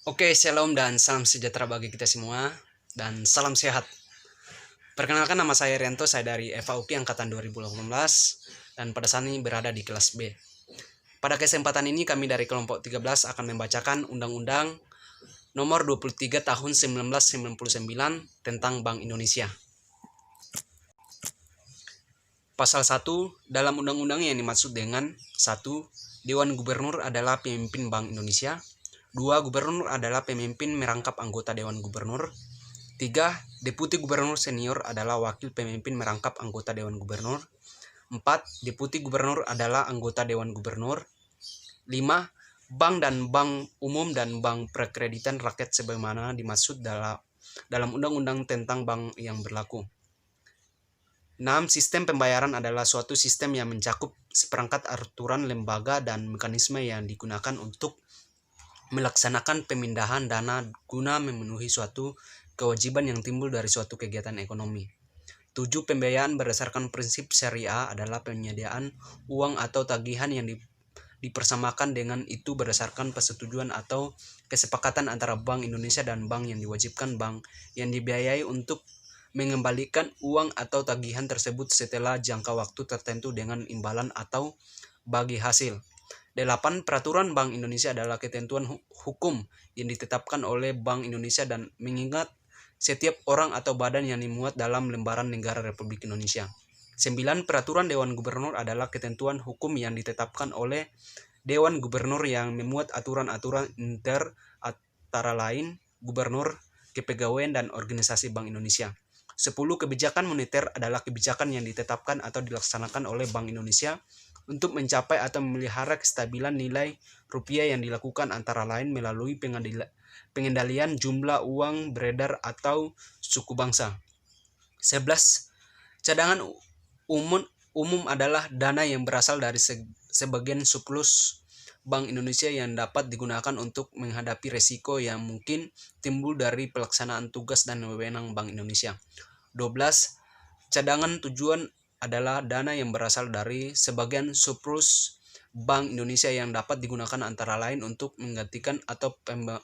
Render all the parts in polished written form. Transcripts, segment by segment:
Oke, shalom dan salam sejahtera bagi kita semua dan salam sehat. Perkenalkan, nama saya Rianto, saya dari FAUP angkatan 2018 dan pada saat ini berada di kelas B. Pada kesempatan ini kami dari kelompok 13 akan membacakan Undang-Undang Nomor 23 Tahun 1999 tentang Bank Indonesia. Pasal 1, dalam undang-undang yang dimaksud dengan 1. Dewan Gubernur adalah pemimpin Bank Indonesia. 2. Gubernur adalah pemimpin merangkap anggota Dewan Gubernur. 3. Deputi Gubernur Senior adalah wakil pemimpin merangkap anggota Dewan Gubernur. 4. Deputi Gubernur adalah anggota Dewan Gubernur. 5. Bank dan bank umum dan bank perkreditan rakyat sebagaimana dimaksud dalam undang-undang tentang bank yang berlaku. 6. Sistem pembayaran adalah suatu sistem yang mencakup seperangkat aturan lembaga dan mekanisme yang digunakan untuk melaksanakan pemindahan dana guna memenuhi suatu kewajiban yang timbul dari suatu kegiatan ekonomi. 7. Pembiayaan berdasarkan prinsip syariah adalah penyediaan uang atau tagihan yang dipersamakan dengan itu berdasarkan persetujuan atau kesepakatan antara Bank Indonesia dan bank yang diwajibkan bank yang dibiayai untuk mengembalikan uang atau tagihan tersebut setelah jangka waktu tertentu dengan imbalan atau bagi hasil. 8. Peraturan Bank Indonesia adalah ketentuan hukum yang ditetapkan oleh Bank Indonesia dan mengingat setiap orang atau badan yang dimuat dalam lembaran negara Republik Indonesia. 9. Peraturan Dewan Gubernur adalah ketentuan hukum yang ditetapkan oleh Dewan Gubernur yang memuat aturan-aturan inter antara lain gubernur, kepegawaian, dan organisasi Bank Indonesia. 10. Kebijakan moneter adalah kebijakan yang ditetapkan atau dilaksanakan oleh Bank Indonesia untuk mencapai atau memelihara kestabilan nilai rupiah yang dilakukan antara lain melalui pengendalian jumlah uang beredar atau suku bangsa. 11. Cadangan umum adalah dana yang berasal dari sebagian surplus Bank Indonesia yang dapat digunakan untuk menghadapi resiko yang mungkin timbul dari pelaksanaan tugas dan wewenang Bank Indonesia. 12. Cadangan tujuan adalah dana yang berasal dari sebagian surplus Bank Indonesia yang dapat digunakan antara lain untuk menggantikan atau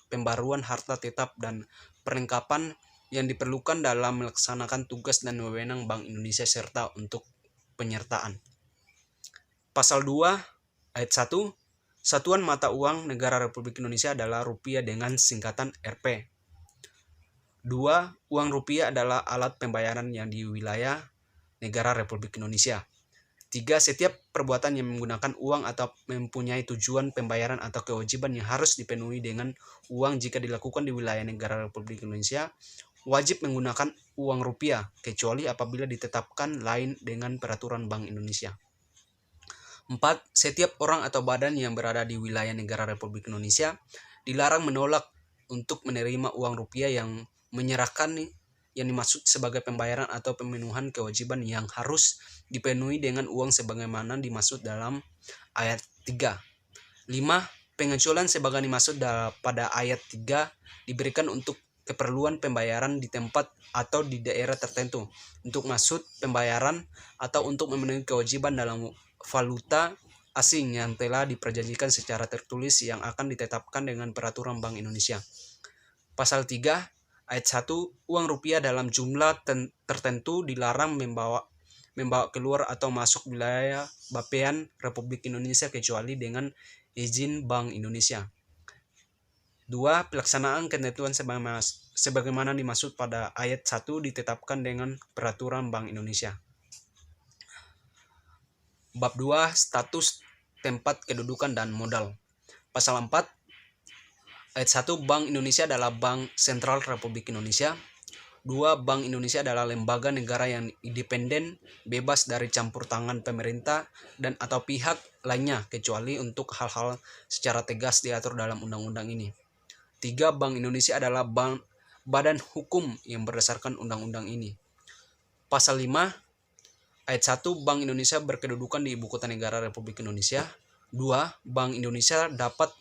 pembaruan harta tetap dan perlengkapan yang diperlukan dalam melaksanakan tugas dan wewenang Bank Indonesia serta untuk penyertaan. Pasal 2 ayat 1. Satuan mata uang negara Republik Indonesia adalah rupiah dengan singkatan Rp. 2. Uang rupiah adalah alat pembayaran yang di wilayah negara Republik Indonesia. 3. Setiap perbuatan yang menggunakan uang atau mempunyai tujuan pembayaran atau kewajiban yang harus dipenuhi dengan uang jika dilakukan di wilayah negara Republik Indonesia wajib menggunakan uang rupiah, kecuali apabila ditetapkan lain dengan peraturan Bank Indonesia. 4. Setiap orang atau badan yang berada di wilayah negara Republik Indonesia dilarang menolak untuk menerima uang rupiah yang menyerahkan yang dimaksud sebagai pembayaran atau pemenuhan kewajiban yang harus dipenuhi dengan uang sebagaimana dimaksud dalam ayat 3. 5. Pengecualian sebagai dimaksud pada ayat 3 diberikan untuk keperluan pembayaran di tempat atau di daerah tertentu, untuk maksud pembayaran atau untuk memenuhi kewajiban dalam valuta asing yang telah diperjanjikan secara tertulis yang akan ditetapkan dengan peraturan Bank Indonesia. Pasal 3 ayat 1, uang rupiah dalam jumlah tertentu dilarang membawa keluar atau masuk wilayah Bappean Republik Indonesia kecuali dengan izin Bank Indonesia. 2. Pelaksanaan ketentuan sebagaimana dimaksud pada ayat 1 ditetapkan dengan peraturan Bank Indonesia. Bab 2. Status, tempat, kedudukan, dan modal. Pasal 4 ayat 1, Bank Indonesia adalah Bank Sentral Republik Indonesia. 2. Bank Indonesia adalah lembaga negara yang independen, bebas dari campur tangan pemerintah dan atau pihak lainnya, kecuali untuk hal-hal secara tegas diatur dalam undang-undang ini. 3. Bank Indonesia adalah badan hukum yang berdasarkan undang-undang ini. Pasal 5 ayat 1, Bank Indonesia berkedudukan di Ibu Kota Negara Republik Indonesia. 2. Bank Indonesia dapat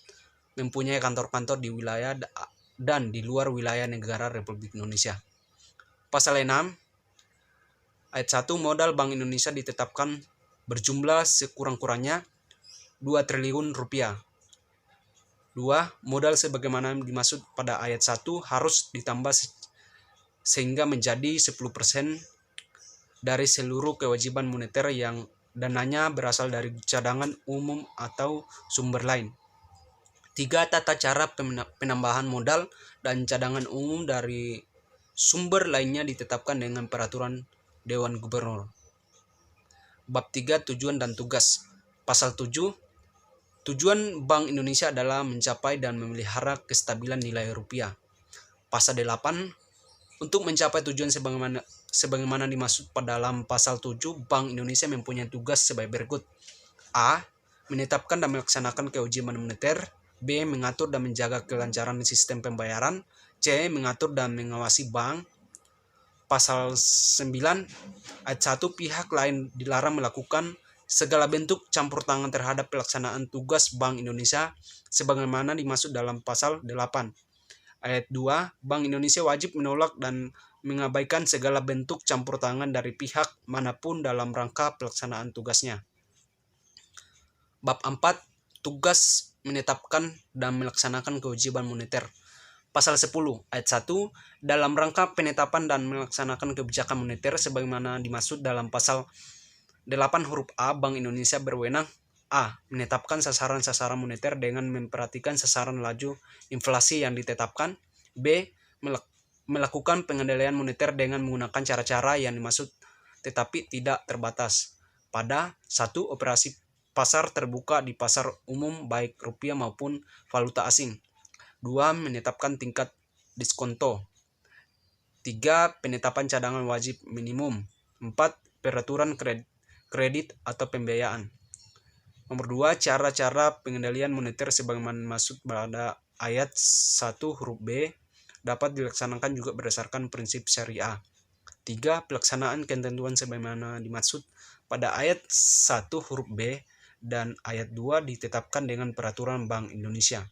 mempunyai kantor-kantor di wilayah dan di luar wilayah negara Republik Indonesia. Pasal 6 ayat 1, modal Bank Indonesia ditetapkan berjumlah sekurang-kurangnya 2 triliun rupiah. 2. Modal sebagaimana dimaksud pada ayat 1 harus ditambah sehingga menjadi 10% dari seluruh kewajiban moneter yang dananya berasal dari cadangan umum atau sumber lain. 3. Tata cara penambahan modal dan cadangan umum dari sumber lainnya ditetapkan dengan peraturan Dewan Gubernur. Bab 3. Tujuan dan tugas. Pasal 7. Tujuan Bank Indonesia adalah mencapai dan memelihara kestabilan nilai rupiah. Pasal 8. Untuk mencapai tujuan sebagaimana dimaksud pada dalam pasal 7, Bank Indonesia mempunyai tugas sebagai berikut. A. Menetapkan dan melaksanakan kewajiban moneter. B. Mengatur dan menjaga kelancaran sistem pembayaran. C. Mengatur dan mengawasi bank. Pasal 9 ayat 1, pihak lain dilarang melakukan segala bentuk campur tangan terhadap pelaksanaan tugas Bank Indonesia sebagaimana dimaksud dalam pasal 8. Ayat 2, Bank Indonesia wajib menolak dan mengabaikan segala bentuk campur tangan dari pihak manapun dalam rangka pelaksanaan tugasnya. Bab 4, tugas menetapkan dan melaksanakan kewajiban moneter. Pasal 10 ayat 1, dalam rangka penetapan dan melaksanakan kebijakan moneter sebagaimana dimaksud dalam pasal 8 huruf A, Bank Indonesia berwenang A. Menetapkan sasaran-sasaran moneter dengan memperhatikan sasaran laju inflasi yang ditetapkan. B. Melakukan pengendalian moneter dengan menggunakan cara-cara yang dimaksud tetapi tidak terbatas pada 1. Operasi pasar terbuka di pasar umum baik rupiah maupun valuta asing. 2. Menetapkan tingkat diskonto. 3. Penetapan cadangan wajib minimum. 4. Peraturan kredit atau pembiayaan. Nomor 2. Cara-cara pengendalian moneter sebagaimana dimaksud pada ayat 1 huruf B dapat dilaksanakan juga berdasarkan prinsip syariah. 3. Pelaksanaan ketentuan sebagaimana dimaksud pada ayat 1 huruf B dan ayat 2 ditetapkan dengan peraturan Bank Indonesia.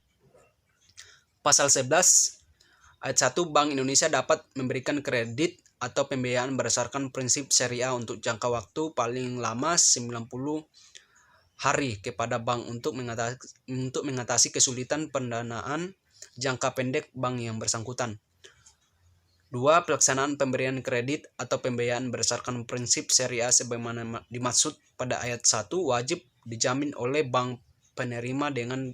Pasal 11 ayat 1, Bank Indonesia dapat memberikan kredit atau pembiayaan berdasarkan prinsip syariah untuk jangka waktu paling lama 90 hari kepada bank untuk mengatasi kesulitan pendanaan jangka pendek bank yang bersangkutan. 2. Pelaksanaan pemberian kredit atau pembiayaan berdasarkan prinsip syariah sebagaimana dimaksud pada ayat 1 wajib dijamin oleh bank penerima dengan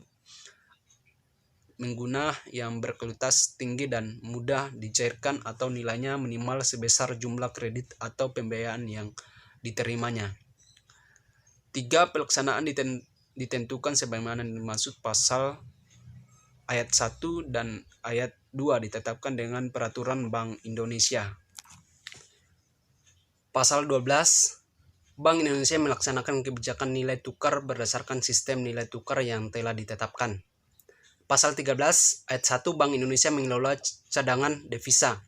mengguna yang berkualitas tinggi dan mudah dicairkan atau nilainya minimal sebesar jumlah kredit atau pembiayaan yang diterimanya. 3. Pelaksanaan ditentukan sebagaimana dimaksud pasal ayat 1 dan ayat 2 ditetapkan dengan peraturan Bank Indonesia. Pasal 12, Bank Indonesia melaksanakan kebijakan nilai tukar berdasarkan sistem nilai tukar yang telah ditetapkan. Pasal 13 ayat 1, Bank Indonesia mengelola cadangan devisa.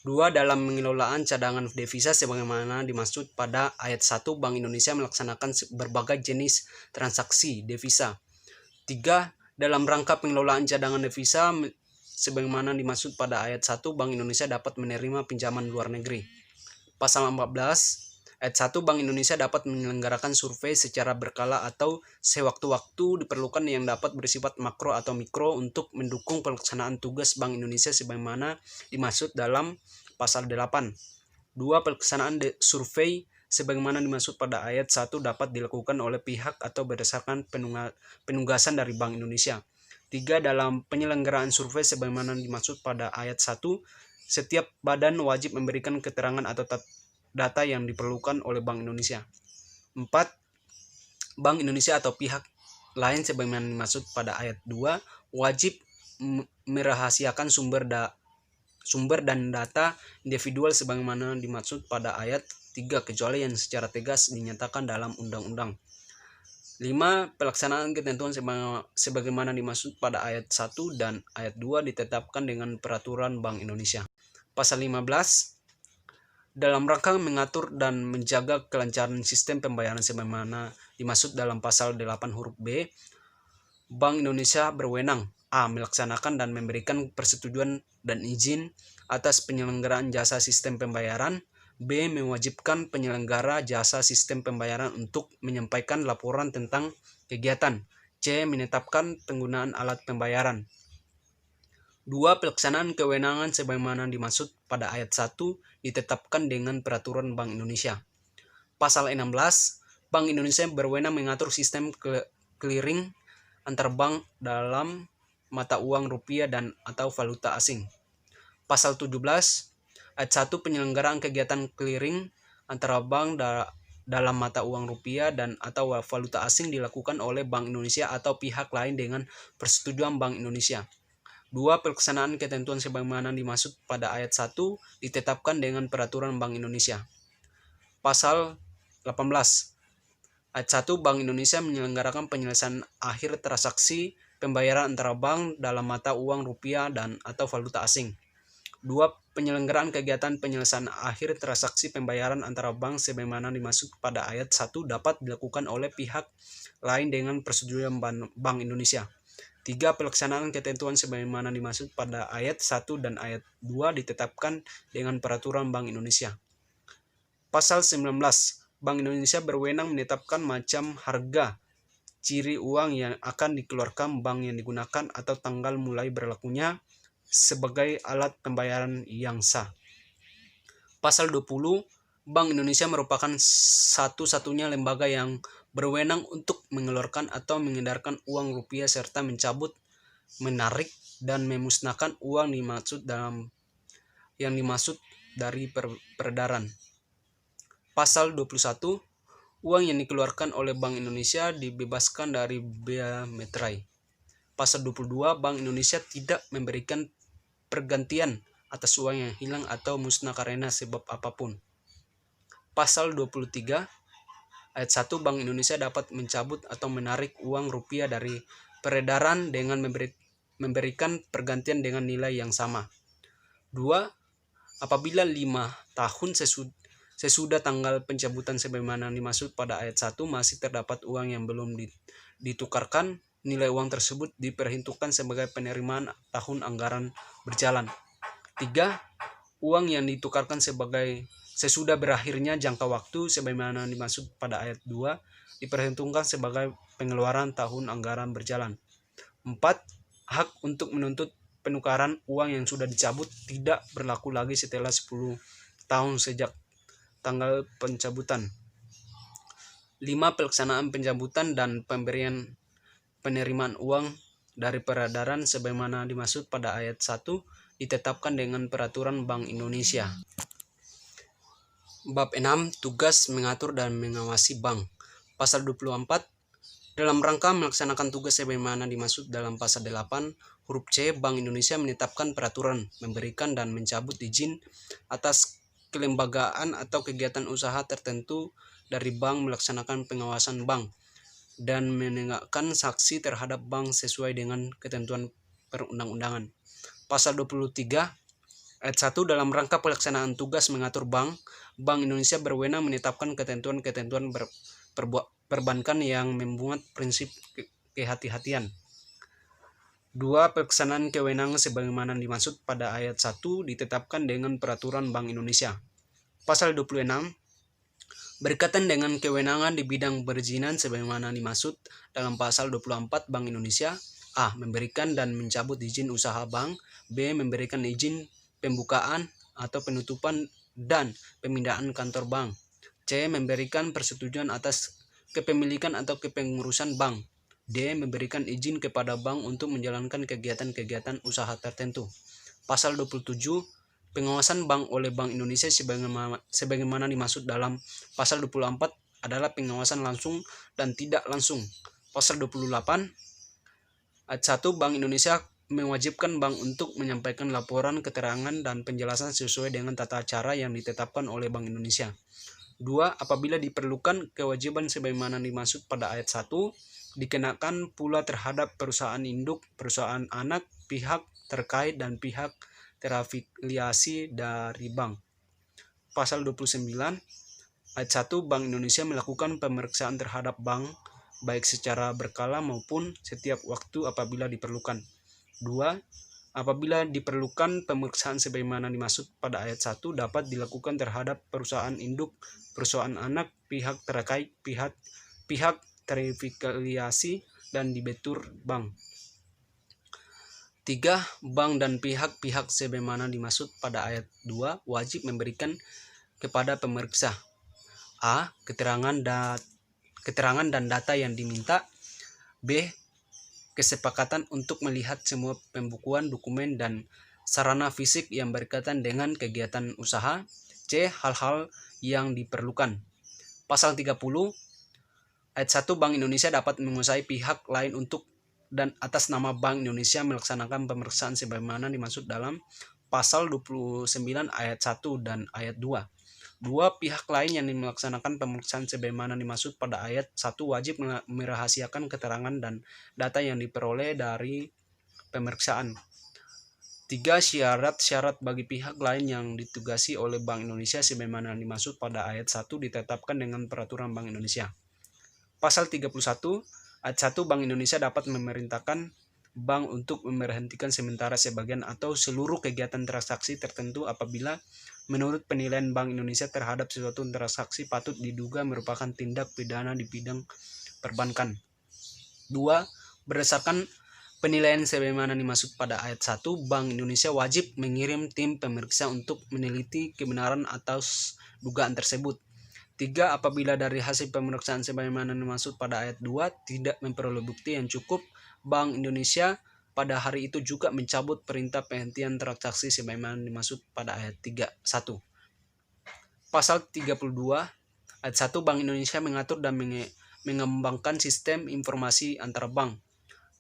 2. Dalam pengelolaan cadangan devisa sebagaimana dimaksud pada ayat 1, Bank Indonesia melaksanakan berbagai jenis transaksi devisa. 3. Dalam rangka pengelolaan cadangan devisa sebagaimana dimaksud pada ayat 1, Bank Indonesia dapat menerima pinjaman luar negeri. Pasal 14 ayat 1, Bank Indonesia dapat menyelenggarakan survei secara berkala atau sewaktu-waktu diperlukan yang dapat bersifat makro atau mikro untuk mendukung pelaksanaan tugas Bank Indonesia sebagaimana dimaksud dalam pasal 8. 2. Pelaksanaan survei sebagaimana dimaksud pada ayat 1 dapat dilakukan oleh pihak atau berdasarkan penugasan dari Bank Indonesia. 3. Dalam penyelenggaraan survei sebagaimana dimaksud pada ayat 1, setiap badan wajib memberikan keterangan atau data yang diperlukan oleh Bank Indonesia. 4. Bank Indonesia atau pihak lain sebagaimana dimaksud pada ayat 2 wajib merahasiakan sumber dan data individual sebagaimana dimaksud pada ayat 3 kecuali yang secara tegas dinyatakan dalam undang-undang. 5. Pelaksanaan ketentuan sebagaimana dimaksud pada ayat 1 dan ayat 2 ditetapkan dengan peraturan Bank Indonesia. Pasal 15 dalam rangka mengatur dan menjaga kelancaran sistem pembayaran sebagaimana dimaksud dalam pasal 8 huruf B, Bank Indonesia berwenang A. Melaksanakan dan memberikan persetujuan dan izin atas penyelenggaraan jasa sistem pembayaran. B. Mewajibkan penyelenggara jasa sistem pembayaran untuk menyampaikan laporan tentang kegiatan, C. Menetapkan penggunaan alat pembayaran. 2. Pelaksanaan kewenangan sebagaimana dimaksud pada ayat 1 ditetapkan dengan peraturan Bank Indonesia. Pasal 16, Bank Indonesia berwenang mengatur sistem clearing antar bank dalam mata uang rupiah dan atau valuta asing. Pasal 17, ayat 1 penyelenggaraan kegiatan clearing antara bank dalam mata uang rupiah dan atau valuta asing dilakukan oleh Bank Indonesia atau pihak lain dengan persetujuan Bank Indonesia. 2. Pelaksanaan ketentuan sebagaimana dimaksud pada ayat 1 ditetapkan dengan peraturan Bank Indonesia. Pasal 18. Ayat 1 Bank Indonesia menyelenggarakan penyelesaian akhir transaksi pembayaran antara bank dalam mata uang rupiah dan atau valuta asing. 2. Penyelenggaraan kegiatan penyelesaian akhir transaksi pembayaran antara bank sebagaimana dimaksud pada ayat 1 dapat dilakukan oleh pihak lain dengan persetujuan Bank Indonesia. 3. Pelaksanaan ketentuan sebagaimana dimaksud pada ayat 1 dan ayat 2 ditetapkan dengan peraturan Bank Indonesia. Pasal 19. Bank Indonesia berwenang menetapkan macam harga ciri uang yang akan dikeluarkan bank yang digunakan atau tanggal mulai berlakunya sebagai alat pembayaran yang sah. Pasal 20. Bank Indonesia merupakan satu-satunya lembaga yang berwenang untuk mengeluarkan atau mengedarkan uang rupiah serta mencabut, menarik, dan memusnahkan uang yang dimaksud dari peredaran. Pasal 21. Uang yang dikeluarkan oleh Bank Indonesia dibebaskan dari bea meterai. Pasal 22. Bank Indonesia tidak memberikan pergantian atas uang yang hilang atau musnah karena sebab apapun. Pasal 23. Ayat 1 Bank Indonesia dapat mencabut atau menarik uang rupiah dari peredaran dengan memberikan pergantian dengan nilai yang sama. 2. Apabila 5 tahun sesudah tanggal pencabutan sebagaimana dimaksud pada ayat 1 masih terdapat uang yang belum ditukarkan, nilai uang tersebut diperhitungkan sebagai penerimaan tahun anggaran berjalan. 3. Uang yang ditukarkan sesudah berakhirnya jangka waktu sebagaimana dimaksud pada ayat 2 diperhitungkan sebagai pengeluaran tahun anggaran berjalan. 4. Hak untuk menuntut penukaran uang yang sudah dicabut tidak berlaku lagi setelah 10 tahun sejak tanggal pencabutan. 5. Pelaksanaan pencabutan dan pemberian penerimaan uang dari peredaran sebagaimana dimaksud pada ayat 1 ditetapkan dengan peraturan Bank Indonesia. Bab 6. Tugas mengatur dan mengawasi bank. Pasal 24. Dalam rangka melaksanakan tugas sebagaimana dimaksud dalam pasal 8, huruf C, Bank Indonesia menetapkan peraturan, memberikan dan mencabut izin atas kelembagaan atau kegiatan usaha tertentu dari bank melaksanakan pengawasan bank dan menegakkan sanksi terhadap bank sesuai dengan ketentuan perundang-undangan. Pasal 23. Ayat 1 dalam rangka pelaksanaan tugas mengatur bank, Bank Indonesia berwenang menetapkan ketentuan-ketentuan perbankan yang memuat prinsip kehati-hatian. 2. Pelaksanaan kewenangan sebagaimana dimaksud pada ayat 1 ditetapkan dengan peraturan Bank Indonesia. Pasal 26. Berkaitan dengan kewenangan di bidang perizinan sebagaimana dimaksud dalam pasal 24 Bank Indonesia: A. Memberikan dan mencabut izin usaha bank. B. Memberikan izin pembukaan atau penutupan dan pemindahan kantor bank. C. Memberikan persetujuan atas kepemilikan atau kepengurusan bank. D. Memberikan izin kepada bank untuk menjalankan kegiatan-kegiatan usaha tertentu. Pasal 27. Pengawasan bank oleh Bank Indonesia sebagaimana dimaksud dalam pasal 24 adalah pengawasan langsung dan tidak langsung. Pasal 28. Ayat 1 Bank Indonesia mewajibkan bank untuk menyampaikan laporan, keterangan, dan penjelasan sesuai dengan tata cara yang ditetapkan oleh Bank Indonesia. 2. Apabila diperlukan, kewajiban sebagaimana dimaksud pada ayat 1 dikenakan pula terhadap perusahaan induk, perusahaan anak, pihak terkait, dan pihak terafiliasi dari bank. Pasal 29. Ayat 1 Bank Indonesia melakukan pemeriksaan terhadap bank baik secara berkala maupun setiap waktu apabila diperlukan. 2. Apabila diperlukan, pemeriksaan sebagaimana dimaksud pada ayat 1 dapat dilakukan terhadap perusahaan induk, perusahaan anak, pihak terkait, pihak terafiliasi, dan debitur bank. 3. Bank dan pihak-pihak sebagaimana dimaksud pada ayat 2 wajib memberikan kepada pemeriksa A. Keterangan dan data yang diminta. B. Kesepakatan untuk melihat semua pembukuan, dokumen, dan sarana fisik yang berkaitan dengan kegiatan usaha. C. Hal-hal yang diperlukan. Pasal 30 ayat 1 Bank Indonesia dapat menguasai pihak lain untuk dan atas nama Bank Indonesia melaksanakan pemeriksaan sebagaimana dimaksud dalam pasal 29 ayat 1 dan ayat 2. 2. Pihak lain yang melaksanakan pemeriksaan sebagaimana dimaksud pada ayat 1 wajib merahasiakan keterangan dan data yang diperoleh dari pemeriksaan. 3. Syarat-syarat bagi pihak lain yang ditugasi oleh Bank Indonesia sebagaimana dimaksud pada ayat 1 ditetapkan dengan peraturan Bank Indonesia. Pasal 31 ayat 1 Bank Indonesia dapat memerintahkan bank untuk memberhentikan sementara sebagian atau seluruh kegiatan transaksi tertentu apabila menurut penilaian Bank Indonesia terhadap suatu transaksi patut diduga merupakan tindak pidana di bidang perbankan. 2. Berdasarkan penilaian sebagaimana dimaksud pada ayat 1, Bank Indonesia wajib mengirim tim pemeriksa untuk meneliti kebenaran atas dugaan tersebut. 3. Apabila dari hasil pemeriksaan sebagaimana dimaksud pada ayat 2 tidak memperoleh bukti yang cukup, Bank Indonesia pada hari itu juga mencabut perintah penghentian transaksi sebagaimana dimaksud pada ayat 1. Pasal 32 ayat 1 Bank Indonesia mengatur dan mengembangkan sistem informasi antara bank.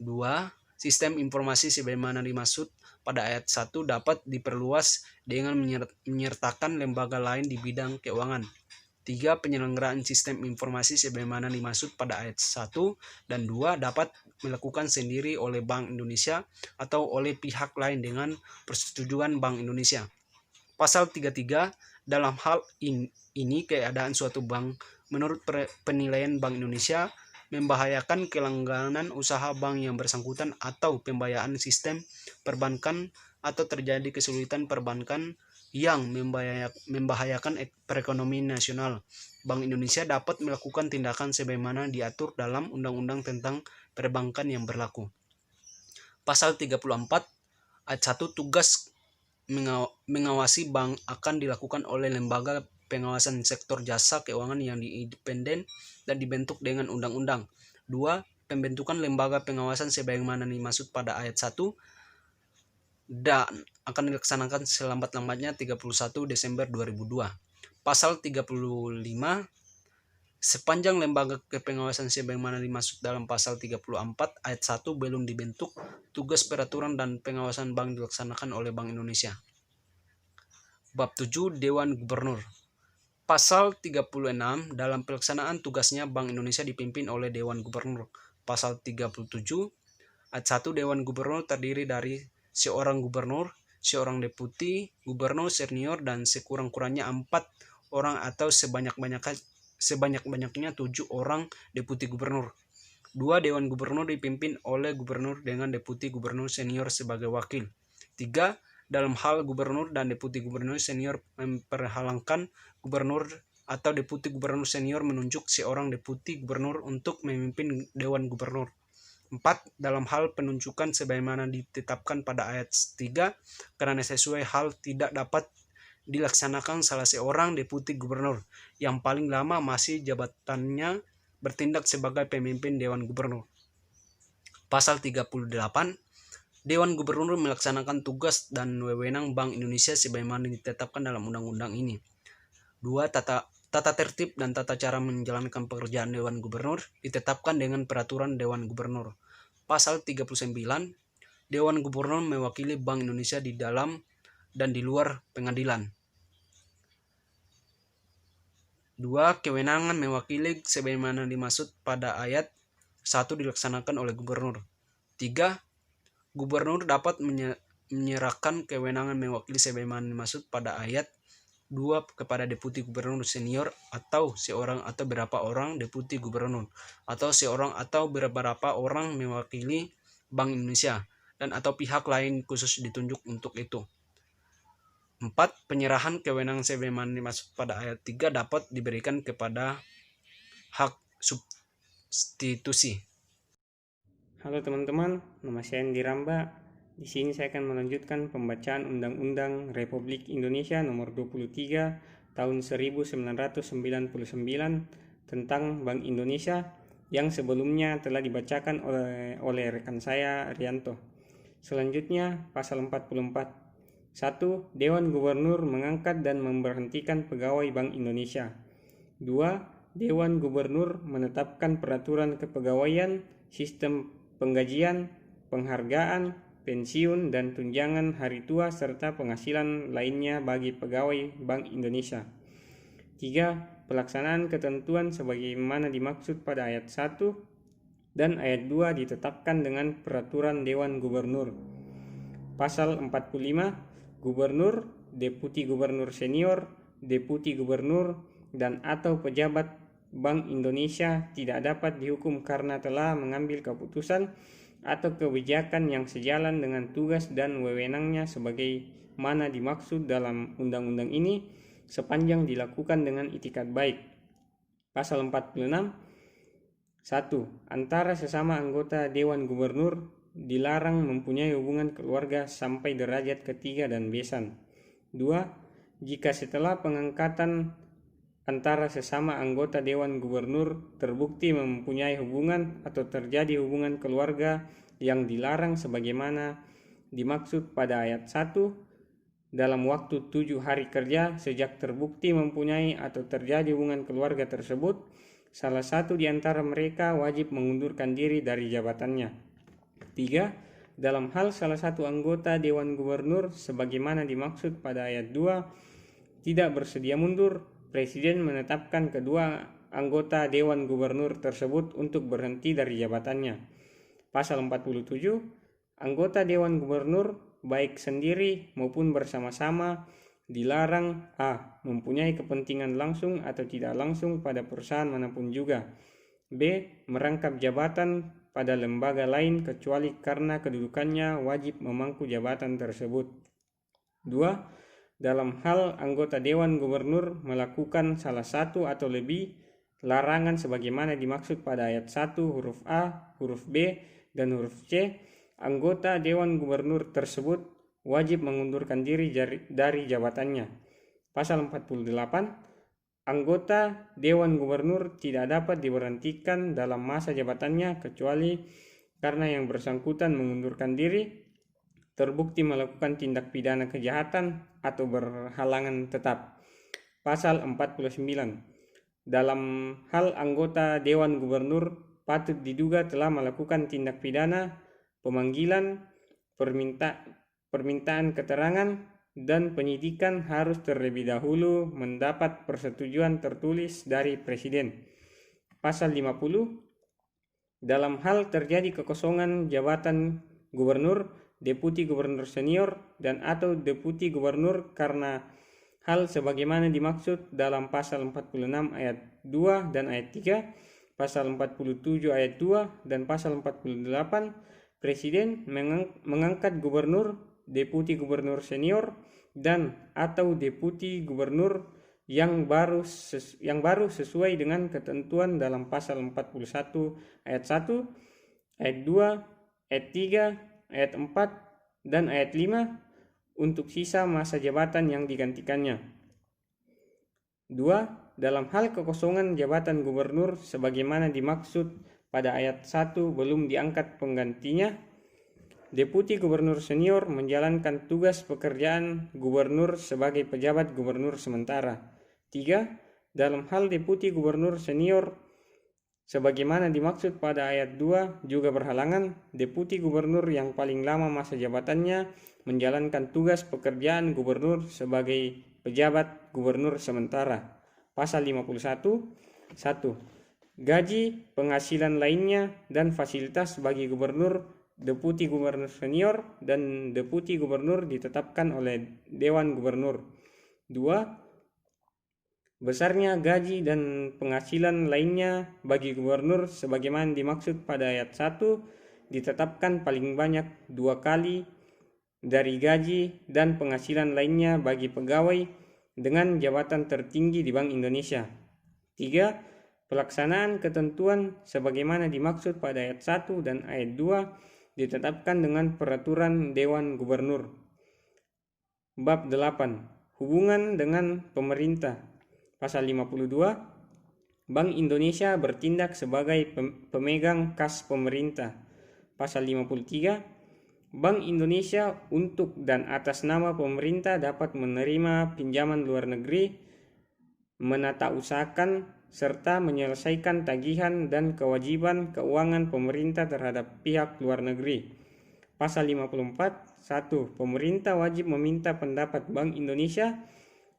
2. Sistem informasi sebagaimana dimaksud pada ayat 1 dapat diperluas dengan menyertakan lembaga lain di bidang keuangan. 3. Penyelenggaraan sistem informasi sebagaimana dimaksud pada ayat 1 dan 2 dapat dilakukan sendiri oleh Bank Indonesia atau oleh pihak lain dengan persetujuan Bank Indonesia. Pasal 33 dalam hal ini keadaan suatu bank menurut penilaian Bank Indonesia membahayakan kelangsungan usaha bank yang bersangkutan atau pembayaran sistem perbankan atau terjadi kesulitan perbankan yang membahayakan perekonomian nasional. Bank Indonesia dapat melakukan tindakan sebagaimana diatur dalam Undang-Undang tentang Perbankan yang berlaku. Pasal 34 ayat 1 tugas mengawasi bank akan dilakukan oleh lembaga pengawasan sektor jasa keuangan yang independen dan dibentuk dengan undang-undang. 2. Pembentukan lembaga pengawasan sebagaimana dimaksud pada ayat 1 dan akan dilaksanakan selambat-lambatnya 31 Desember 2002. Pasal 35 sepanjang lembaga kepengawasan sebagaimana dimaksud dalam pasal 34 ayat 1 belum dibentuk, tugas peraturan dan pengawasan bank dilaksanakan oleh Bank Indonesia. Bab 7 Dewan Gubernur. Pasal 36 dalam pelaksanaan tugasnya Bank Indonesia dipimpin oleh Dewan Gubernur. Pasal 37 ayat 1 Dewan Gubernur terdiri dari seorang gubernur, seorang deputi gubernur senior dan sekurang-kurangnya 4 orang atau sebanyak-banyaknya 7 orang deputi gubernur. 2. Dewan Gubernur dipimpin oleh gubernur dengan deputi gubernur senior sebagai wakil. 3. Dalam hal gubernur dan deputi gubernur senior memperhalangkan gubernur atau deputi gubernur senior menunjuk seorang deputi gubernur untuk memimpin Dewan Gubernur. 4. Dalam hal penunjukan sebagaimana ditetapkan pada ayat 3 karena sesuai hal tidak dapat dilaksanakan salah seorang deputi gubernur yang paling lama masih jabatannya bertindak sebagai pemimpin Dewan Gubernur. Pasal 38 Dewan Gubernur melaksanakan tugas dan wewenang Bank Indonesia sebagaimana ditetapkan dalam undang-undang ini. 2. Tata tertib dan tata cara menjalankan pekerjaan Dewan Gubernur ditetapkan dengan peraturan Dewan Gubernur. Pasal 39 Dewan Gubernur mewakili Bank Indonesia di dalam dan di luar pengadilan. 2. Kewenangan mewakili sebagaimana dimaksud pada ayat 1 dilaksanakan oleh gubernur. 3. Gubernur dapat menyerahkan kewenangan mewakili sebagaimana dimaksud pada ayat 2 kepada deputi gubernur senior atau seorang atau beberapa orang deputi gubernur atau seorang atau beberapa orang mewakili Bank Indonesia dan atau pihak lain khusus ditunjuk untuk itu. 4. Penyerahan kewenangan sebagaimana dimaksud pada ayat 3 dapat diberikan kepada hak substitusi. Halo teman-teman, nama saya Andi Ramba. Di sini saya akan melanjutkan pembacaan Undang-Undang Republik Indonesia Nomor 23 Tahun 1999 tentang Bank Indonesia yang sebelumnya telah dibacakan oleh rekan saya Rianto. Selanjutnya, pasal 44. 1. Dewan Gubernur mengangkat dan memberhentikan pegawai Bank Indonesia. 2. Dewan Gubernur menetapkan peraturan kepegawaian, sistem penggajian, penghargaan, pensiun, dan tunjangan hari tua serta penghasilan lainnya bagi pegawai Bank Indonesia. 3. Pelaksanaan ketentuan sebagaimana dimaksud pada ayat 1 dan ayat 2 ditetapkan dengan peraturan Dewan Gubernur. Pasal 45. Gubernur, Deputi Gubernur Senior, Deputi Gubernur, dan atau pejabat Bank Indonesia tidak dapat dihukum karena telah mengambil keputusan atau kebijakan yang sejalan dengan tugas dan wewenangnya sebagaimana dimaksud dalam undang-undang ini sepanjang dilakukan dengan itikat baik. Pasal 46. 1. Antara sesama anggota Dewan Gubernur dilarang mempunyai hubungan keluarga sampai derajat ketiga dan besan. 2. Jika setelah pengangkatan antara sesama anggota Dewan Gubernur terbukti mempunyai hubungan atau terjadi hubungan keluarga yang dilarang sebagaimana dimaksud pada ayat 1 dalam waktu 7 hari kerja sejak terbukti mempunyai atau terjadi hubungan keluarga tersebut, salah satu di antara mereka wajib mengundurkan diri dari jabatannya. 3. Dalam hal salah satu anggota Dewan Gubernur sebagaimana dimaksud pada ayat 2 tidak bersedia mundur, Presiden menetapkan kedua anggota Dewan Gubernur tersebut untuk berhenti dari jabatannya. Pasal 47. Anggota Dewan Gubernur baik sendiri maupun bersama-sama dilarang a. mempunyai kepentingan langsung atau tidak langsung pada perusahaan manapun juga, b. merangkap jabatan pada lembaga lain kecuali karena kedudukannya wajib memangku jabatan tersebut. 2. Dalam hal anggota Dewan Gubernur melakukan salah satu atau lebih larangan sebagaimana dimaksud pada ayat 1 huruf A, huruf B, dan huruf C, anggota Dewan Gubernur tersebut wajib mengundurkan diri dari jabatannya. Pasal 48. Anggota Dewan Gubernur tidak dapat diberhentikan dalam masa jabatannya kecuali karena yang bersangkutan mengundurkan diri, terbukti melakukan tindak pidana kejahatan atau berhalangan tetap. Pasal 49. Dalam hal anggota Dewan Gubernur patut diduga telah melakukan tindak pidana, pemanggilan, permintaan keterangan, dan penyidikan harus terlebih dahulu mendapat persetujuan tertulis dari Presiden. Pasal 50. Dalam hal terjadi kekosongan jabatan Gubernur, Deputi Gubernur Senior, dan atau Deputi Gubernur karena hal sebagaimana dimaksud dalam pasal 46 ayat 2 dan ayat 3, pasal 47 ayat 2, dan pasal 48, Presiden mengangkat Gubernur, Deputi Gubernur Senior, dan atau Deputi Gubernur yang baru sesuai dengan ketentuan dalam pasal 41 ayat 1, ayat 2, ayat 3, ayat 4, dan ayat 5 untuk sisa masa jabatan yang digantikannya. 2. Dalam hal kekosongan jabatan gubernur sebagaimana dimaksud pada ayat 1 belum diangkat penggantinya, Deputi Gubernur Senior menjalankan tugas pekerjaan gubernur sebagai pejabat gubernur sementara. 3. Dalam hal Deputi Gubernur Senior sebagaimana dimaksud pada ayat 2 juga berhalangan, Deputi Gubernur yang paling lama masa jabatannya menjalankan tugas pekerjaan gubernur sebagai pejabat gubernur sementara. Pasal 51. 1. Gaji, penghasilan lainnya, dan fasilitas bagi gubernur, Deputi Gubernur Senior, dan Deputi Gubernur ditetapkan oleh Dewan Gubernur. 2. Besarnya gaji dan penghasilan lainnya bagi gubernur sebagaimana dimaksud pada ayat 1 ditetapkan paling banyak 2 kali dari gaji dan penghasilan lainnya bagi pegawai dengan jabatan tertinggi di Bank Indonesia. 3. Pelaksanaan ketentuan sebagaimana dimaksud pada ayat 1 dan ayat 2 ditetapkan dengan peraturan Dewan Gubernur. Bab 8. Hubungan dengan pemerintah. Pasal 52. Bank Indonesia bertindak sebagai pemegang kas pemerintah. Pasal 53. Bank Indonesia untuk dan atas nama pemerintah dapat menerima pinjaman luar negeri, menata usahakan serta menyelesaikan tagihan dan kewajiban keuangan pemerintah terhadap pihak luar negeri. Pasal 54. 1. Pemerintah wajib meminta pendapat Bank Indonesia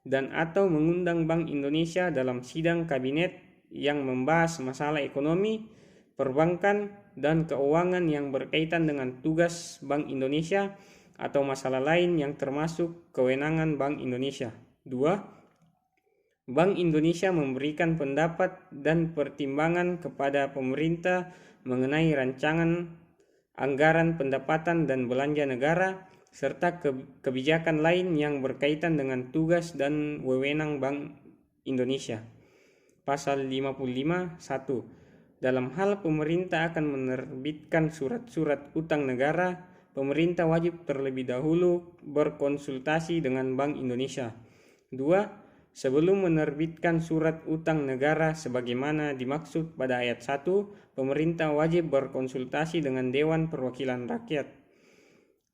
dan atau mengundang Bank Indonesia dalam sidang kabinet yang membahas masalah ekonomi, perbankan, dan keuangan yang berkaitan dengan tugas Bank Indonesia atau masalah lain yang termasuk kewenangan Bank Indonesia. 2. Bank Indonesia memberikan pendapat dan pertimbangan kepada pemerintah mengenai rancangan anggaran pendapatan dan belanja negara, serta kebijakan lain yang berkaitan dengan tugas dan wewenang Bank Indonesia. Pasal 55. 1. Dalam hal pemerintah akan menerbitkan surat-surat utang negara, pemerintah wajib terlebih dahulu berkonsultasi dengan Bank Indonesia. 2. Sebelum menerbitkan surat utang negara sebagaimana dimaksud pada ayat 1, pemerintah wajib berkonsultasi dengan Dewan Perwakilan Rakyat.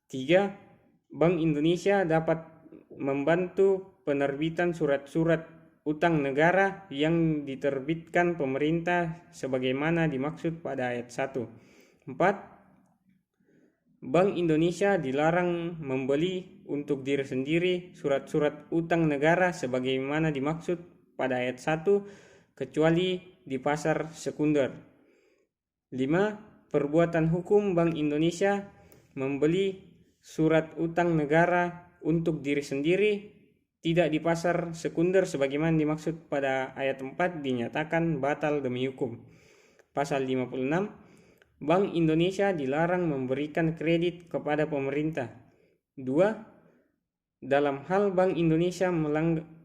3. Bank Indonesia dapat membantu penerbitan surat-surat utang negara yang diterbitkan pemerintah sebagaimana dimaksud pada ayat 1. 4. Bank Indonesia dilarang membeli untuk diri sendiri surat-surat utang negara sebagaimana dimaksud pada ayat 1 kecuali di pasar sekunder. 5. Perbuatan hukum Bank Indonesia membeli surat utang negara untuk diri sendiri tidak di pasar sekunder sebagaimana dimaksud pada ayat 4 dinyatakan batal demi hukum. Pasal 56. Bank Indonesia dilarang memberikan kredit kepada pemerintah. 2. Dalam hal Bank Indonesia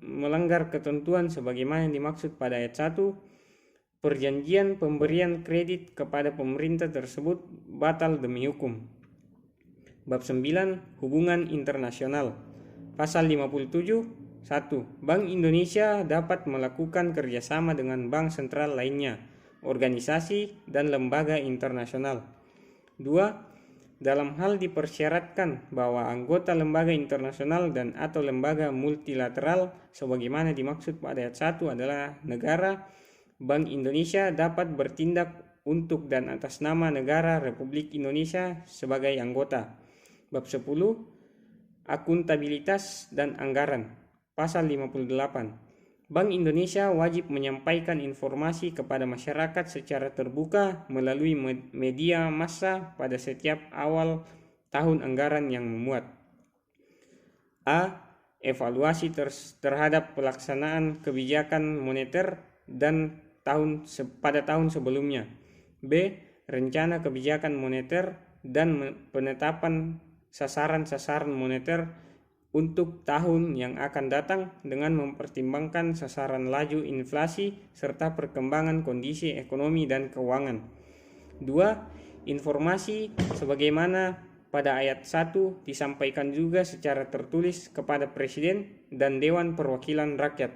melanggar ketentuan sebagaimana dimaksud pada ayat 1, perjanjian pemberian kredit kepada pemerintah tersebut batal demi hukum. Bab 9. Hubungan internasional. Pasal 57. 1. Bank Indonesia dapat melakukan kerjasama dengan bank sentral lainnya, organisasi, dan lembaga internasional. 2. Dalam hal dipersyaratkan bahwa anggota lembaga internasional dan atau lembaga multilateral sebagaimana dimaksud pada ayat 1 adalah negara, Bank Indonesia dapat bertindak untuk dan atas nama negara Republik Indonesia sebagai anggota. Bab 10. Akuntabilitas dan anggaran. Pasal 58. Bank Indonesia wajib menyampaikan informasi kepada masyarakat secara terbuka melalui media massa pada setiap awal tahun anggaran yang memuat. A. Evaluasi terhadap pelaksanaan kebijakan moneter dan pada tahun sebelumnya. B. Rencana kebijakan moneter dan penetapan sasaran-sasaran moneter untuk tahun yang akan datang dengan mempertimbangkan sasaran laju inflasi serta perkembangan kondisi ekonomi dan keuangan. 2. Informasi sebagaimana pada ayat 1 disampaikan juga secara tertulis kepada Presiden dan Dewan Perwakilan Rakyat.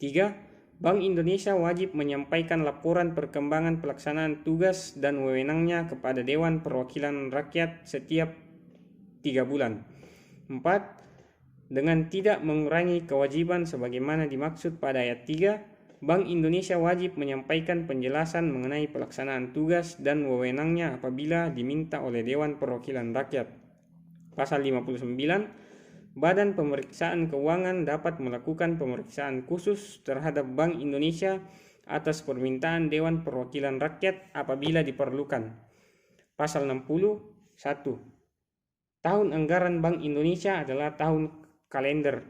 3. Bank Indonesia wajib menyampaikan laporan perkembangan pelaksanaan tugas dan wewenangnya kepada Dewan Perwakilan Rakyat setiap 3 bulan. 4. Dengan tidak mengurangi kewajiban sebagaimana dimaksud pada ayat 3, Bank Indonesia wajib menyampaikan penjelasan mengenai pelaksanaan tugas dan wewenangnya apabila diminta oleh Dewan Perwakilan Rakyat. Pasal 59. Badan Pemeriksaan Keuangan dapat melakukan pemeriksaan khusus terhadap Bank Indonesia atas permintaan Dewan Perwakilan Rakyat apabila diperlukan. Pasal 60. 1. Tahun anggaran Bank Indonesia adalah tahun kalender.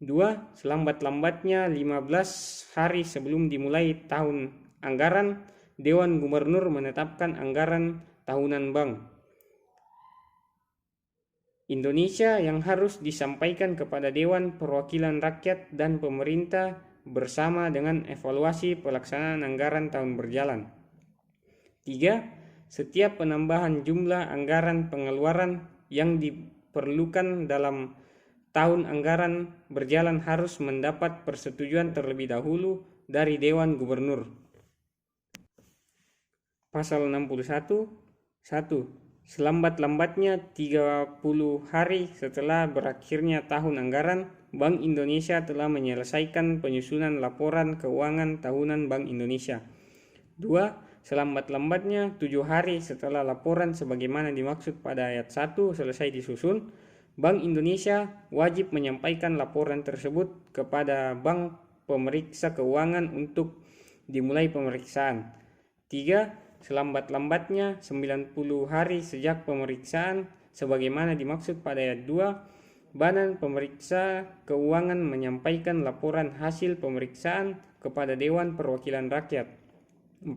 2. Selambat-lambatnya 15 hari sebelum dimulai tahun anggaran, Dewan Gubernur menetapkan anggaran tahunan Bank Indonesia yang harus disampaikan kepada Dewan Perwakilan Rakyat dan pemerintah bersama dengan evaluasi pelaksanaan anggaran tahun berjalan. 3. Setiap penambahan jumlah anggaran pengeluaran yang diperlukan dalam tahun anggaran berjalan harus mendapat persetujuan terlebih dahulu dari Dewan Gubernur. Pasal 61. 1. Selambat-lambatnya 30 hari setelah berakhirnya tahun anggaran, Bank Indonesia telah menyelesaikan penyusunan laporan keuangan tahunan Bank Indonesia. 2. Selambat-lambatnya 7 hari setelah laporan sebagaimana dimaksud pada ayat 1 selesai disusun, Bank Indonesia wajib menyampaikan laporan tersebut kepada Bank Pemeriksa Keuangan untuk dimulai pemeriksaan. 3. Selambat-lambatnya 90 hari sejak pemeriksaan sebagaimana dimaksud pada ayat 2, Badan Pemeriksa Keuangan menyampaikan laporan hasil pemeriksaan kepada Dewan Perwakilan Rakyat. 4.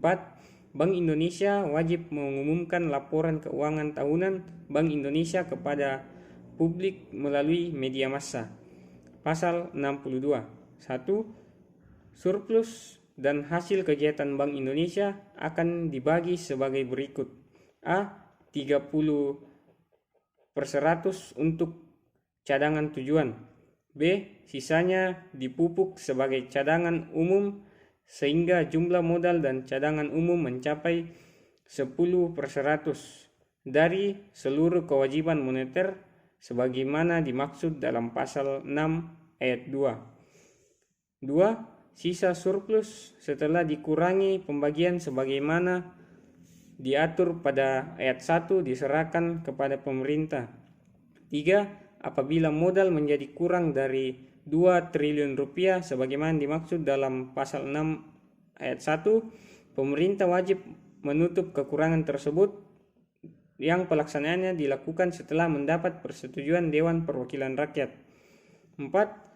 Bank Indonesia wajib mengumumkan laporan keuangan tahunan Bank Indonesia kepada publik melalui media massa. Pasal 62. 1. Surplus dan hasil kegiatan Bank Indonesia akan dibagi sebagai berikut. A. 30% untuk cadangan tujuan. B. Sisanya dipupuk sebagai cadangan umum sehingga jumlah modal dan cadangan umum mencapai 10% dari seluruh kewajiban moneter sebagaimana dimaksud dalam pasal 6 ayat 2. 2. Sisa surplus setelah dikurangi pembagian sebagaimana diatur pada ayat 1 diserahkan kepada pemerintah. 3. Apabila modal menjadi kurang dari 2 triliun rupiah sebagaimana dimaksud dalam pasal 6 ayat 1, pemerintah wajib menutup kekurangan tersebut yang pelaksanaannya dilakukan setelah mendapat persetujuan Dewan Perwakilan Rakyat. 4.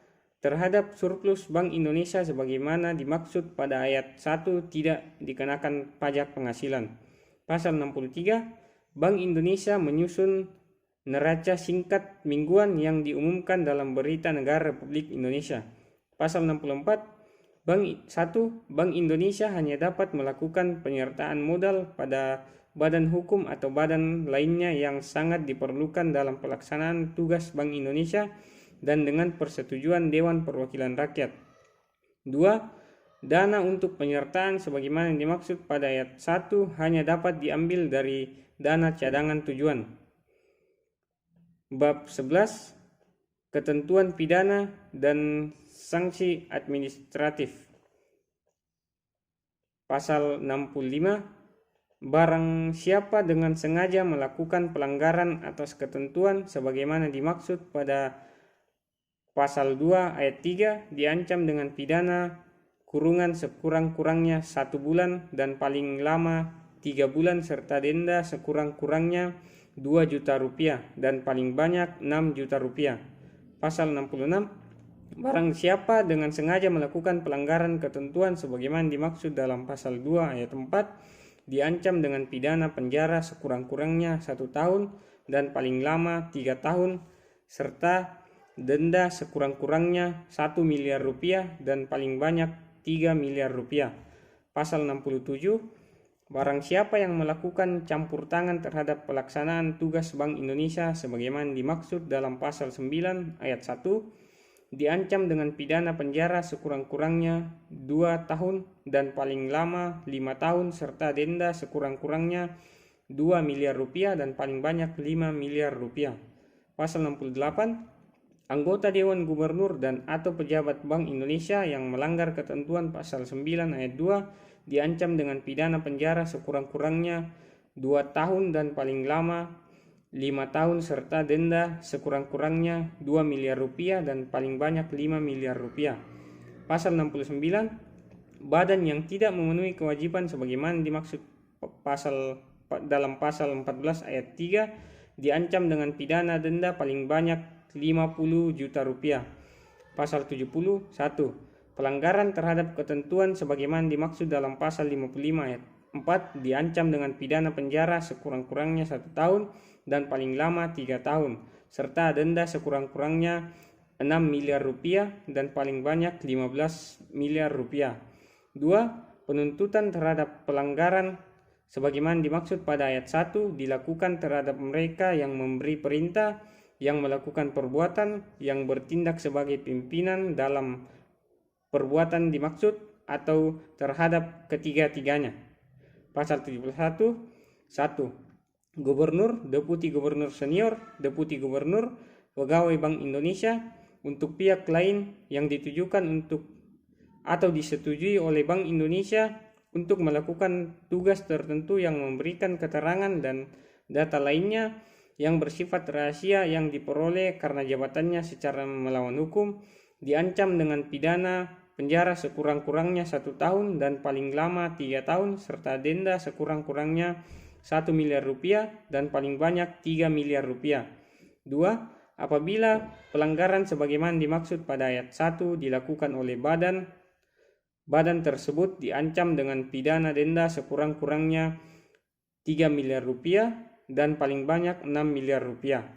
Terhadap surplus Bank Indonesia sebagaimana dimaksud pada ayat 1 tidak dikenakan pajak penghasilan. Pasal 63. Bank Indonesia menyusun neraca singkat mingguan yang diumumkan dalam Berita Negara Republik Indonesia. Pasal 64. Bank Indonesia hanya dapat melakukan penyertaan modal pada badan hukum atau badan lainnya yang sangat diperlukan dalam pelaksanaan tugas Bank Indonesia dan dengan persetujuan Dewan Perwakilan Rakyat. 2. Dana untuk penyertaan sebagaimana yang dimaksud pada ayat 1 hanya dapat diambil dari dana cadangan tujuan. Bab 11. Ketentuan pidana dan sanksi administratif. Pasal 65. Barang siapa dengan sengaja melakukan pelanggaran atas ketentuan sebagaimana dimaksud pada Pasal 2 ayat 3 diancam dengan pidana kurungan sekurang-kurangnya 1 bulan dan paling lama 3 bulan serta denda sekurang-kurangnya 2 juta rupiah dan paling banyak 6 juta rupiah. Pasal 66. Barang siapa dengan sengaja melakukan pelanggaran ketentuan sebagaimana dimaksud dalam pasal 2 ayat 4 diancam dengan pidana penjara sekurang-kurangnya 1 tahun dan paling lama 3 tahun serta denda sekurang-kurangnya 1 miliar rupiah dan paling banyak 3 miliar rupiah. Pasal 67. Barang siapa yang melakukan campur tangan terhadap pelaksanaan tugas Bank Indonesia sebagaimana dimaksud dalam pasal 9 ayat 1 diancam dengan pidana penjara sekurang-kurangnya 2 tahun dan paling lama 5 tahun serta denda sekurang-kurangnya 2 miliar rupiah dan paling banyak 5 miliar rupiah. Pasal 68. Anggota Dewan Gubernur dan atau pejabat Bank Indonesia yang melanggar ketentuan pasal 9 ayat 2 diancam dengan pidana penjara sekurang-kurangnya 2 tahun dan paling lama 5 tahun serta denda sekurang-kurangnya 2 miliar rupiah dan paling banyak 5 miliar rupiah. Pasal 69. Badan yang tidak memenuhi kewajiban sebagaimana dimaksud dalam pasal 14 ayat 3 diancam dengan pidana denda paling banyak 50 juta rupiah. Pasal 71. Pelanggaran terhadap ketentuan sebagaimana dimaksud dalam pasal 55 ayat 4 diancam dengan pidana penjara sekurang-kurangnya 1 tahun dan paling lama 3 tahun serta denda sekurang-kurangnya 6 miliar rupiah dan paling banyak 15 miliar rupiah. 2. Penuntutan terhadap pelanggaran sebagaimana dimaksud pada ayat 1 dilakukan terhadap mereka yang memberi perintah, yang melakukan perbuatan, yang bertindak sebagai pimpinan dalam perbuatan dimaksud, atau terhadap ketiga-tiganya. Pasal 71. 1. Gubernur, deputi gubernur senior, deputi gubernur, pegawai Bank Indonesia untuk pihak lain yang ditujukan untuk atau disetujui oleh Bank Indonesia untuk melakukan tugas tertentu yang memberikan keterangan dan data lainnya yang bersifat rahasia yang diperoleh karena jabatannya secara melawan hukum, diancam dengan pidana penjara sekurang-kurangnya 1 tahun dan paling lama 3 tahun serta denda sekurang-kurangnya 1 miliar rupiah dan paling banyak 3 miliar rupiah. 2. Apabila pelanggaran sebagaimana dimaksud pada ayat 1 dilakukan oleh badan tersebut diancam dengan pidana denda sekurang-kurangnya 3 miliar rupiah dan paling banyak 6 miliar rupiah.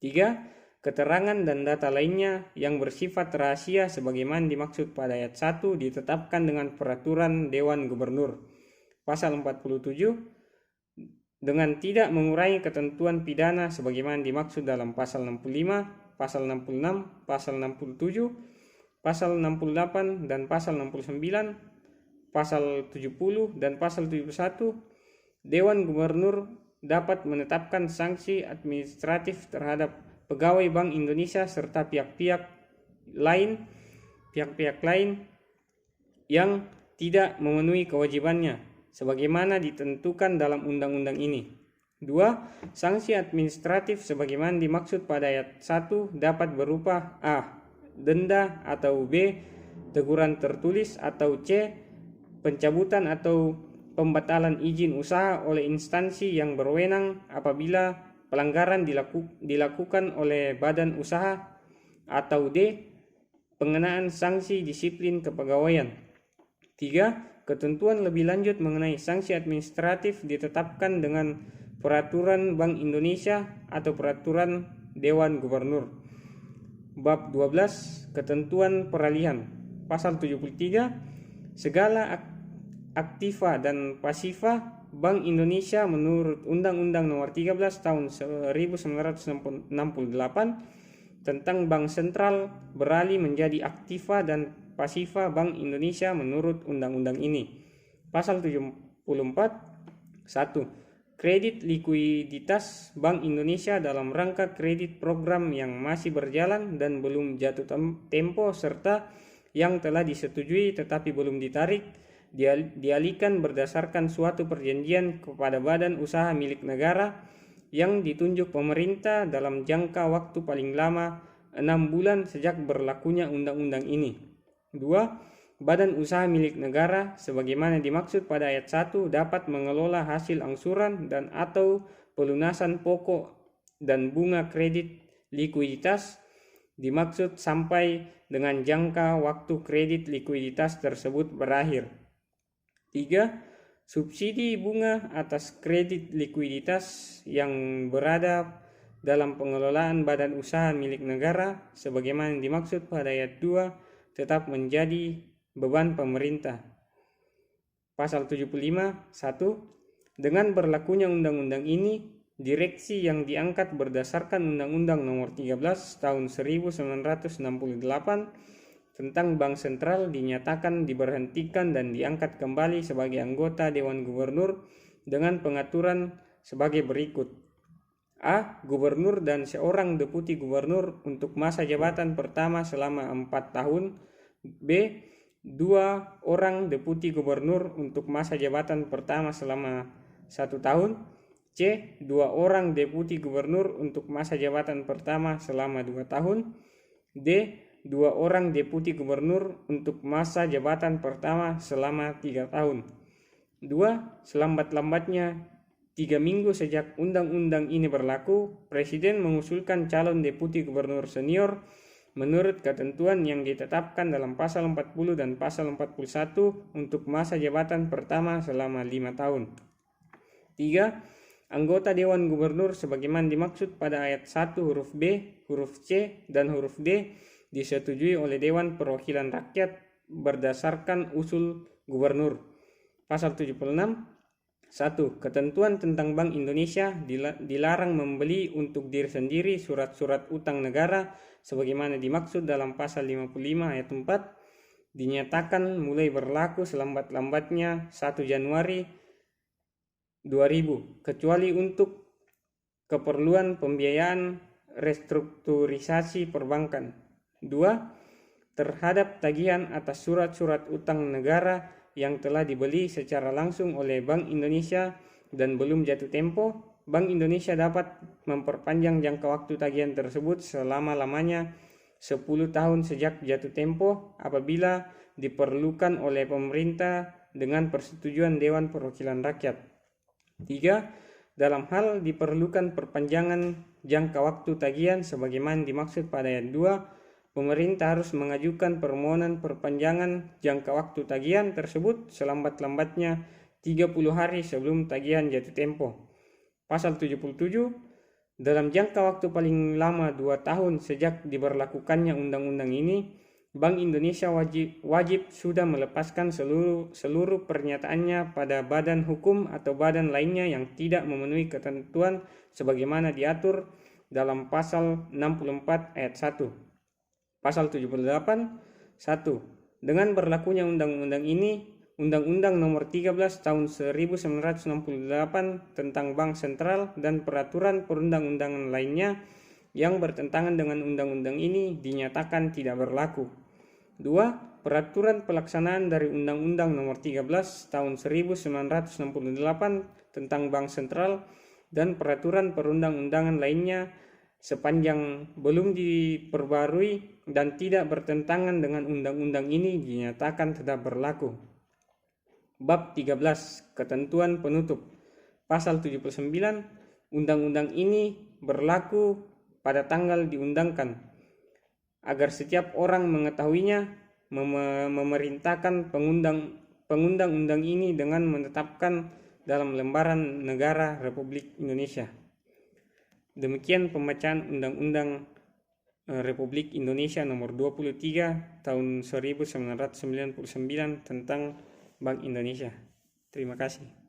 3. Keterangan dan data lainnya yang bersifat rahasia sebagaimana dimaksud pada ayat 1 ditetapkan dengan peraturan Dewan Gubernur. Pasal 47. Dengan tidak mengurangi ketentuan pidana sebagaimana dimaksud dalam pasal 65, pasal 66, pasal 67, pasal 68 dan pasal 69, pasal 70 dan pasal 71, Dewan Gubernur dapat menetapkan sanksi administratif terhadap pegawai Bank Indonesia serta pihak-pihak lain yang tidak memenuhi kewajibannya sebagaimana ditentukan dalam undang-undang ini. 2. Sanksi administratif sebagaimana dimaksud pada ayat 1 dapat berupa A. Denda, atau B. Teguran tertulis, atau C. Pencabutan atau pembatalan izin usaha oleh instansi yang berwenang apabila pelanggaran dilakukan oleh badan usaha, atau D. Pengenaan sanksi disiplin kepegawaian. 3. Ketentuan lebih lanjut mengenai sanksi administratif ditetapkan dengan peraturan Bank Indonesia atau peraturan Dewan Gubernur. Bab 12. Ketentuan peralihan. Pasal 73. Segala aktiva dan pasiva Bank Indonesia menurut Undang-Undang Nomor 13 Tahun 1968 tentang Bank Sentral beralih menjadi aktiva dan pasiva Bank Indonesia menurut undang-undang ini. Pasal 74. 1. Kredit likuiditas Bank Indonesia dalam rangka kredit program yang masih berjalan dan belum jatuh tempo serta yang telah disetujui tetapi belum ditarik dialihkan berdasarkan suatu perjanjian kepada badan usaha milik negara yang ditunjuk pemerintah dalam jangka waktu paling lama 6 bulan sejak berlakunya undang-undang ini. 2. Badan usaha milik negara sebagaimana dimaksud pada ayat 1 dapat mengelola hasil angsuran dan atau pelunasan pokok dan bunga kredit likuiditas dimaksud sampai dengan jangka waktu kredit likuiditas tersebut berakhir. 3. Subsidi bunga atas kredit likuiditas yang berada dalam pengelolaan badan usaha milik negara sebagaimana dimaksud pada ayat 2 tetap menjadi beban pemerintah. Pasal 75. 1. Dengan berlakunya undang-undang ini, direksi yang diangkat berdasarkan Undang-Undang Nomor 13 Tahun 1968 tentang Bank Sentral dinyatakan diberhentikan dan diangkat kembali sebagai anggota Dewan Gubernur dengan pengaturan sebagai berikut. A. Gubernur dan seorang deputi gubernur untuk masa jabatan pertama selama 4 tahun. B. 2 orang deputi gubernur untuk masa jabatan pertama selama 1 tahun. C. 2 orang deputi gubernur untuk masa jabatan pertama selama 2 tahun. D. 2 orang deputi gubernur untuk masa jabatan pertama selama 3 tahun. 2. Selambat-lambatnya 3 minggu sejak undang-undang ini berlaku, Presiden mengusulkan calon deputi gubernur senior menurut ketentuan yang ditetapkan dalam pasal 40 dan pasal 41 untuk masa jabatan pertama selama 5 tahun. 3. Anggota Dewan Gubernur sebagaimana dimaksud pada ayat 1 huruf B, huruf C, dan huruf D disetujui oleh Dewan Perwakilan Rakyat berdasarkan usul gubernur. Pasal 76. 1. Ketentuan tentang Bank Indonesia dilarang membeli untuk diri sendiri surat-surat utang negara sebagaimana dimaksud dalam pasal 55 ayat 4 dinyatakan mulai berlaku selambat-lambatnya 1 Januari 2000 kecuali untuk keperluan pembiayaan restrukturisasi perbankan. 2. Terhadap tagihan atas surat-surat utang negara yang telah dibeli secara langsung oleh Bank Indonesia dan belum jatuh tempo, Bank Indonesia dapat memperpanjang jangka waktu tagihan tersebut selama-lamanya 10 tahun sejak jatuh tempo apabila diperlukan oleh pemerintah dengan persetujuan Dewan Perwakilan Rakyat. 3. Dalam hal diperlukan perpanjangan jangka waktu tagihan sebagaimana dimaksud pada ayat 2, pemerintah harus mengajukan permohonan perpanjangan jangka waktu tagihan tersebut selambat-lambatnya 30 hari sebelum tagihan jatuh tempo. Pasal 77. Dalam jangka waktu paling lama 2 tahun sejak diberlakukannya undang-undang ini, Bank Indonesia wajib sudah melepaskan seluruh pernyataannya pada badan hukum atau badan lainnya yang tidak memenuhi ketentuan sebagaimana diatur dalam pasal 64 ayat 1. Pasal 78. 1. Dengan berlakunya undang-undang ini, Undang-Undang Nomor 13 Tahun 1968 tentang Bank Sentral dan peraturan perundang-undangan lainnya yang bertentangan dengan undang-undang ini dinyatakan tidak berlaku. 2. Peraturan pelaksanaan dari Undang-Undang Nomor 13 Tahun 1968 tentang Bank Sentral dan peraturan perundang-undangan lainnya sepanjang belum diperbarui dan tidak bertentangan dengan undang-undang ini dinyatakan tetap berlaku. Bab 13. Ketentuan penutup. Pasal 79. Undang-undang ini berlaku pada tanggal diundangkan agar setiap orang mengetahuinya, memerintahkan pengundang-undang ini dengan menetapkan dalam lembaran negara Republik Indonesia. Demikian pembacaan Undang-Undang Republik Indonesia Nomor 23 Tahun 1999 tentang Bank Indonesia. Terima kasih.